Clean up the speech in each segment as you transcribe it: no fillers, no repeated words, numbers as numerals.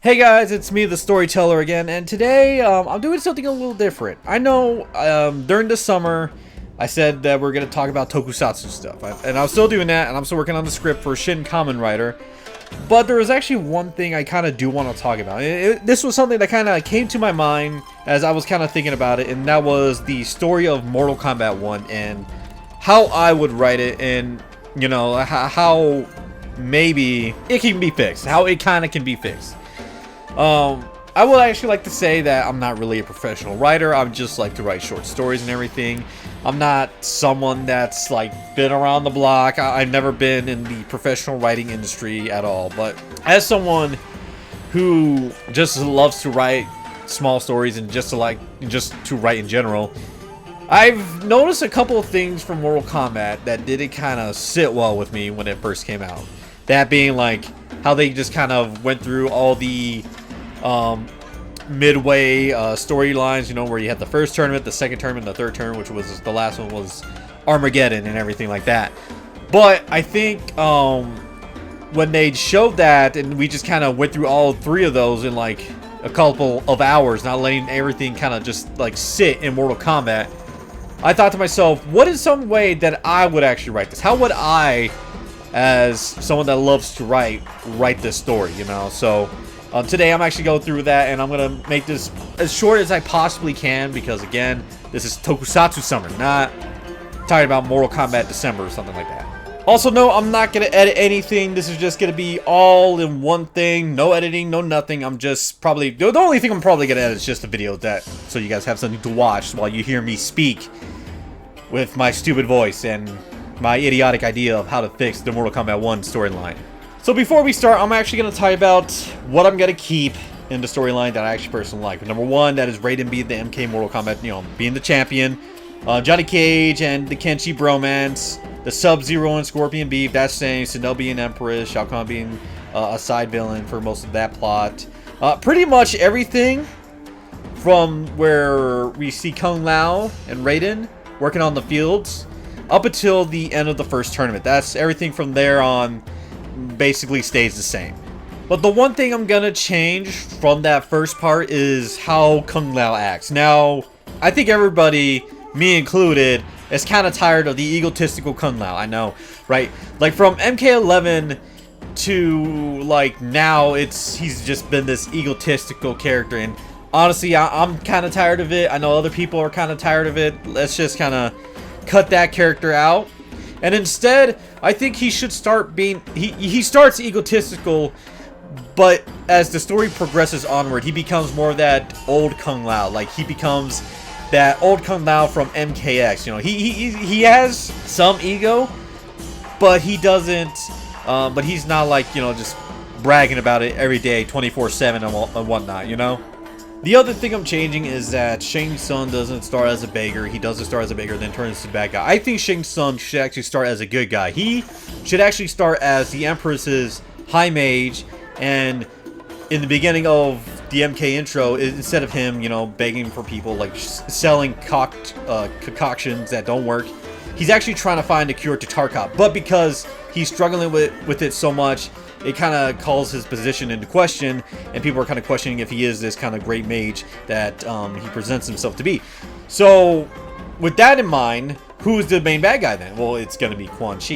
Hey guys, it's me, the storyteller again, and today I'm doing something a little different. I know during the summer I said that we're going to talk about tokusatsu stuff, and I'm still doing that, and I'm still working on the script for Shin Kamen Rider. But there was actually one thing I kind of do want to talk about. This was something that kind of came to my mind as I was kind of thinking about it, and that was the story of Mortal Kombat 1 and how I would write it, and you know how maybe it can be fixed, how it kind of can be fixed. I would actually like to say that I'm not really a professional writer. I just like to write short stories and everything. I'm not someone that's like been around the block. I've never been in the professional writing industry at all. But as someone who just loves to write small stories and just to write in general, I've noticed a couple of things from Mortal Kombat that didn't kind of sit well with me when it first came out. That being like how they just kind of went through all the midway storylines, you know, where you had the first tournament, the second tournament, the third tournament, which was the last one was Armageddon and everything like that. But I think when they showed that and we just kind of went through all three of those in like a couple of hours, not letting everything kind of just like sit in Mortal Kombat, I thought to myself, what is some way that I would actually write this? How would I, as someone that loves to write this story, you know? So today I'm actually going through that, and I'm going to make this as short as I possibly can because, again, this is Tokusatsu Summer, not talking about Mortal Kombat December or something like that. Also, no, I'm not going to edit anything. This is just going to be all in one thing. No editing, no nothing. I'm just probably... The only thing I'm probably going to edit is just a video so you guys have something to watch while you hear me speak with my stupid voice and my idiotic idea of how to fix the Mortal Kombat 1 storyline. So before we start, I'm actually going to talk about what I'm going to keep in the storyline that I actually personally like. Number one, that is Raiden being the MK Mortal Kombat, you know, being the champion. Johnny Cage and the Kenshi bromance. The Sub-Zero and Scorpion beef, that's staying. Sindel being Empress. Shao Kahn being a side villain for most of that plot. Pretty much everything from where we see Kung Lao and Raiden working on the fields up until the end of the first tournament. That's everything from there on. Basically stays the same. But the one thing I'm gonna change from that first part is how Kung Lao acts. Now, I think everybody, me included, is kind of tired of the egotistical Kung Lao. I know, right? Like from MK11 to like now, he's just been this egotistical character, and honestly, I'm kind of tired of it. I know other people are kind of tired of it. Let's just kind of cut that character out. And instead, I think he should start being... He starts egotistical, but as the story progresses onward, he becomes more of that old Kung Lao. Like, he becomes that old Kung Lao from MKX. You know, he has some ego, but he doesn't... but he's not like, you know, just bragging about it every day, 24/7 and whatnot, you know? The other thing I'm changing is that Shang Tsung doesn't start as a beggar. He doesn't start as a beggar, then turns into a bad guy. I think Shang Tsung should actually start as a good guy. He should actually start as the Empress's high mage, and in the beginning of the MK intro, instead of him, you know, begging for people, like selling concoctions that don't work, he's actually trying to find a cure to Tarkov. But because he's struggling with it so much, it kind of calls his position into question, and people are kind of questioning if he is this kind of great mage that he presents himself to be. So, with that in mind, who's the main bad guy then? Well, it's going to be Quan Chi,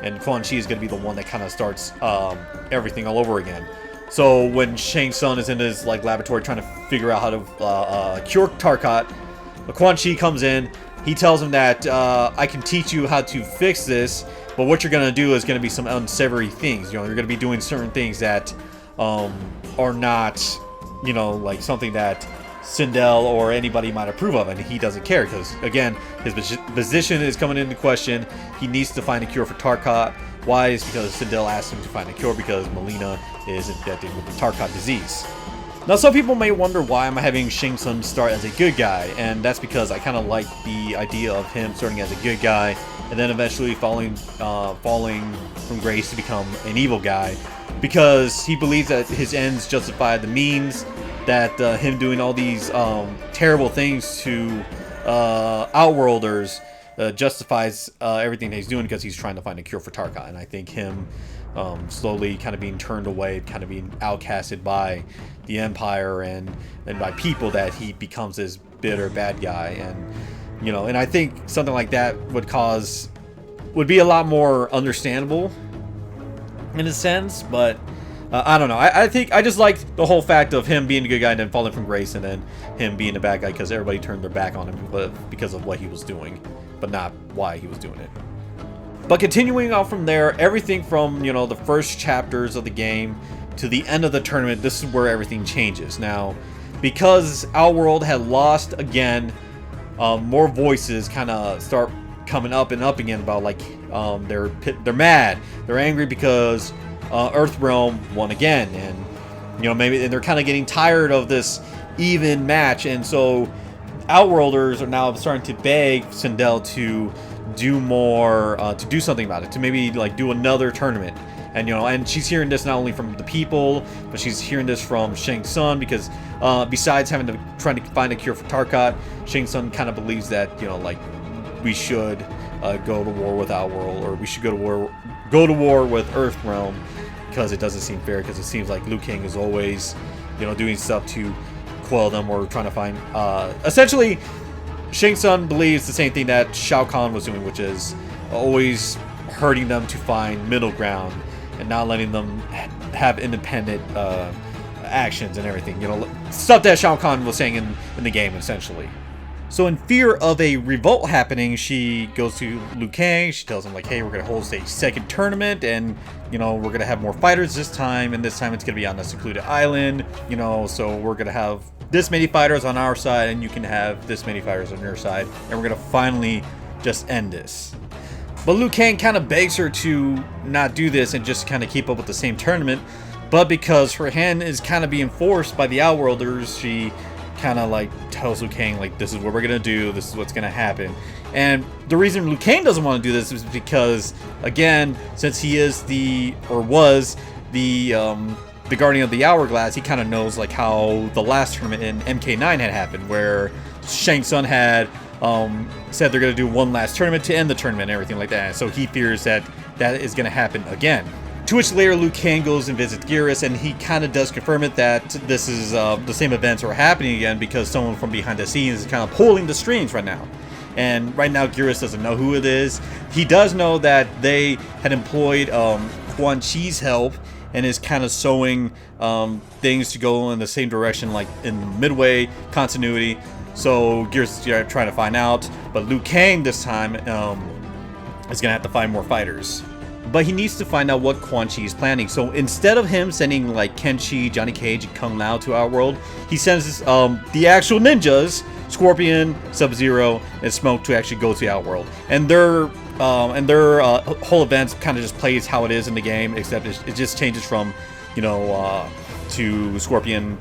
and Quan Chi is going to be the one that kind of starts everything all over again. So, when Shang Tsung is in his like laboratory trying to figure out how to cure Tarkat, Quan Chi comes in. He tells him that I can teach you how to fix this. But what you're going to do is going to be some unsavory things. You know, you're going to be doing certain things that are not, you know, like something that Sindel or anybody might approve of. And he doesn't care because, again, his position is coming into question. He needs to find a cure for Tarkat. Why? It's because Sindel asked him to find a cure because Melina is infected with the Tarkat disease. Now, some people may wonder why I'm having Shang Tsung start as a good guy, and that's because I kind of like the idea of him starting as a good guy and then eventually falling from grace to become an evil guy, because he believes that his ends justify the means, that him doing all these terrible things to Outworlders justifies everything that he's doing because he's trying to find a cure for Tarkat. And I think him slowly kind of being turned away, kind of being outcasted by the Empire and by people, that he becomes this bitter bad guy. And and I think something like that would be a lot more understandable in a sense. But I don't know. I think I just like the whole fact of him being a good guy and then falling from grace, and then him being a bad guy because everybody turned their back on him because of what he was doing, but not why he was doing it. But continuing on from there, everything from the first chapters of the game to the end of the tournament, this is where everything changes. Now, because our world had lost again, more voices kind of start coming up and up again about they're mad, they're angry because Earthrealm won again, and maybe they're kind of getting tired of this even match, and so Outworlders are now starting to beg Sindel to do more, to do something about it, to maybe do another tournament. And and she's hearing this not only from the people, but she's hearing this from Shang Tsung, because besides trying to find a cure for Tarkat, Shang Tsung kind of believes that we should go to war with Outworld, or we should go to war with Earthrealm, because it doesn't seem fair, because it seems like Liu Kang is always doing stuff to quell them, or trying to find essentially Shang Tsung believes the same thing that Shao Kahn was doing, which is always hurting them to find middle ground and not letting them have independent actions and everything. Stuff that Shao Kahn was saying in the game, essentially. So in fear of a revolt happening, she goes to Liu Kang. She tells him hey, we're going to hold a second tournament, and we're going to have more fighters this time, and this time it's going to be on a secluded island, so we're going to have this many fighters on our side, and you can have this many fighters on your side, and we're going to finally just end this. But Liu Kang kind of begs her to not do this and just kind of keep up with the same tournament, but because her hand is kind of being forced by the Outworlders, she kind of tells Liu Kang this is what we're gonna do, this is what's gonna happen. And the reason Liu Kang doesn't want to do this is because, again, since he is was the Guardian of the Hourglass, he kind of knows how the last tournament in MK9 had happened, where Shang Tsung had said they're gonna do one last tournament to end the tournament and everything like that. So he fears that is gonna happen again. To which later Liu Kang goes and visits Geras, and he kind of does confirm it that this is the same events are happening again, because someone from behind the scenes is kind of pulling the strings right now. And right now Geras doesn't know who it is. He does know that they had employed Quan Chi's help, and is kind of sewing things to go in the same direction, in the Midway continuity. So Geras is trying to find out, but Liu Kang this time is gonna have to find more fighters. But he needs to find out what Quan Chi is planning. So instead of him sending Kenshi, Johnny Cage, and Kung Lao to our world, he sends the actual ninjas, Scorpion, Sub-Zero, and Smoke, to actually go to our world. And their whole events kind of just plays how it is in the game, except it just changes from to Scorpion,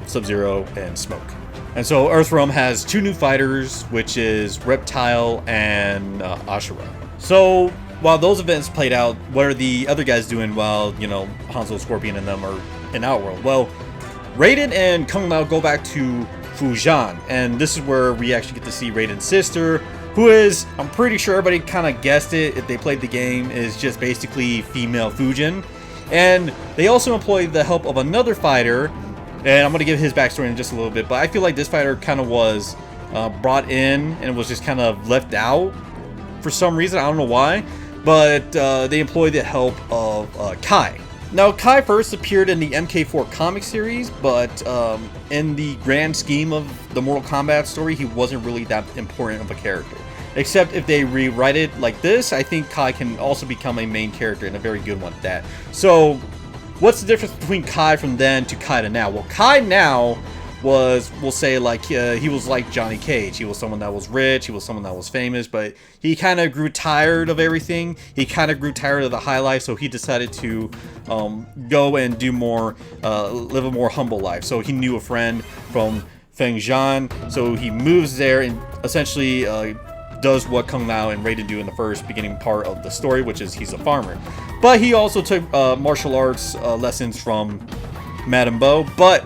Sub-Zero, and Smoke. And so Earthrealm has two new fighters, which is Reptile and Ashura. So while those events played out, what are the other guys doing while, Hanzo, Scorpion, and them are in Outworld? Well, Raiden and Kung Lao go back to Fujian, and this is where we actually get to see Raiden's sister, who is, I'm pretty sure everybody kind of guessed it if they played the game, is just basically female Fujin. And they also employed the help of another fighter, and I'm going to give his backstory in just a little bit, but I feel like this fighter kind of was brought in and was just kind of left out for some reason. I don't know why. But they employed the help of Kai. Now, Kai first appeared in the MK4 comic series, but in the grand scheme of the Mortal Kombat story, he wasn't really that important of a character. Except if they rewrite it like this, I think Kai can also become a main character, and a very good one at that. So, what's the difference between Kai from then to Kai to now? Well, Kai now was, we'll say, he was like Johnny Cage. He was someone that was rich, he was someone that was famous, but he kind of grew tired of everything. He kind of grew tired of the high life, so he decided to go and do more, live a more humble life. So he knew a friend from Fengjian, so he moves there and essentially does what Kung Lao and Raiden do in the first beginning part of the story, which is he's a farmer. But he also took martial arts lessons from Madame Bo, but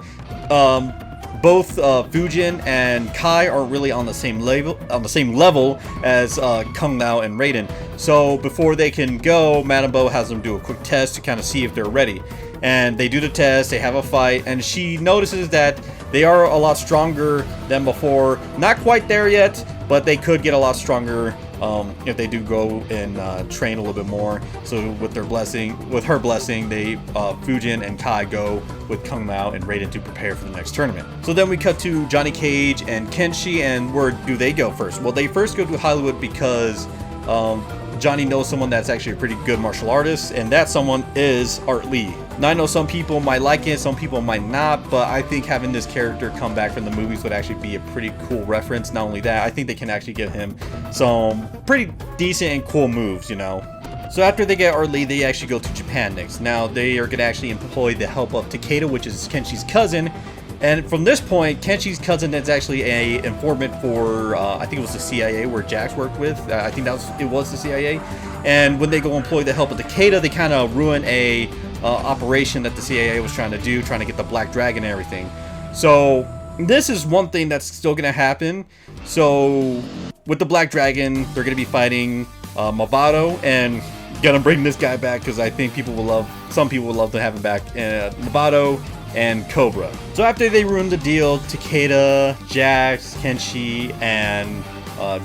both Fujin and Kai aren't really on the same level as Kung Lao and Raiden. So before they can go, Madame Bo has them do a quick test to kind of see if they're ready. And they do the test, they have a fight, and she notices that they are a lot stronger than before. Not quite there yet, but they could get a lot stronger if they do go and train a little bit more. So with her blessing, they Fujin and Kai go with Kung Lao and Raiden to prepare for the next tournament. So then we cut to Johnny Cage and Kenshi, and where do they go first? Well, they first go to Hollywood because Johnny knows someone that's actually a pretty good martial artist, and that someone is Art Lee. Now, I know some people might like it, some people might not, but I think having this character come back from the movies would actually be a pretty cool reference. Not only that, I think they can actually give him some pretty decent and cool moves, you know. So after they get Art Lee, they actually go to Japan next. Now, they are going to actually employ the help of Takeda, which is Kenshi's cousin. And from this point, Kenshi's cousin is actually a informant for, I think it was the CIA where Jax worked with. I think it was the CIA. And when they go employ the help of Takeda, they kind of ruin a operation that the CIA was trying to do, trying to get the Black Dragon and everything. So this is one thing that's still going to happen. So with the Black Dragon, they're going to be fighting Movado, and gonna bring this guy back because I think some people would love to have him back. Movado and Cobra. So after they ruined the deal, Takeda, Jax, Kenshi, and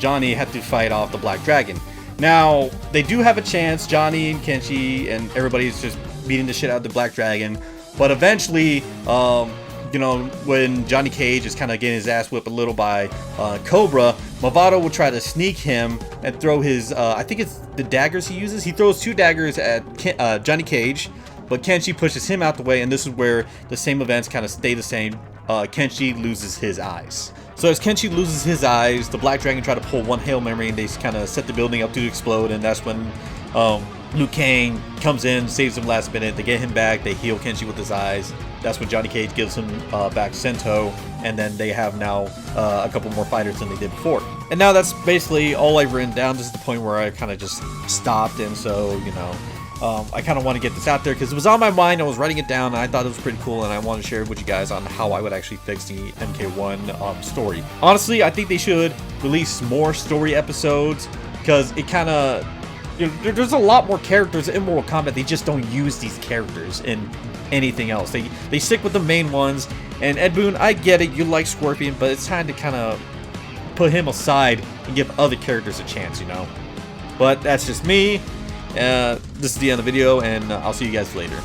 Johnny had to fight off the Black Dragon. Now, they do have a chance. Johnny and Kenshi and everybody's just beating the shit out of the Black Dragon. But eventually, you know, when Johnny Cage is kind of getting his ass whipped a little by Cobra, Movado will try to sneak him and throw his, I think it's the daggers he uses. He throws 2 daggers at Johnny Cage, but Kenshi pushes him out the way, and this is where the same events kind of stay the same. Kenshi loses his eyes. So as Kenshi loses his eyes, the Black Dragon try to pull one Hail Mary, and they kind of set the building up to explode, and that's when Liu Kang comes in, saves him last minute. They get him back, they heal Kenshi with his eyes. That's when Johnny Cage gives him back Sento, and then they have now a couple more fighters than they did before. And now that's basically all I've written down. This is the point where I kind of just stopped, and so, you know, I kind of want to get this out there because it was on my mind. I was writing it down, and I thought it was pretty cool, and I want to share it with you guys on how I would actually fix the MK1 story. Honestly, I think they should release more story episodes because it kind of, you know, there's a lot more characters in Mortal Kombat. They just don't use these characters in anything else. They stick with the main ones. And Ed Boon, I get it, you like Scorpion, but it's time to kind of put him aside and give other characters a chance, you know. But that's just me. This is the end of the video, and I'll see you guys later.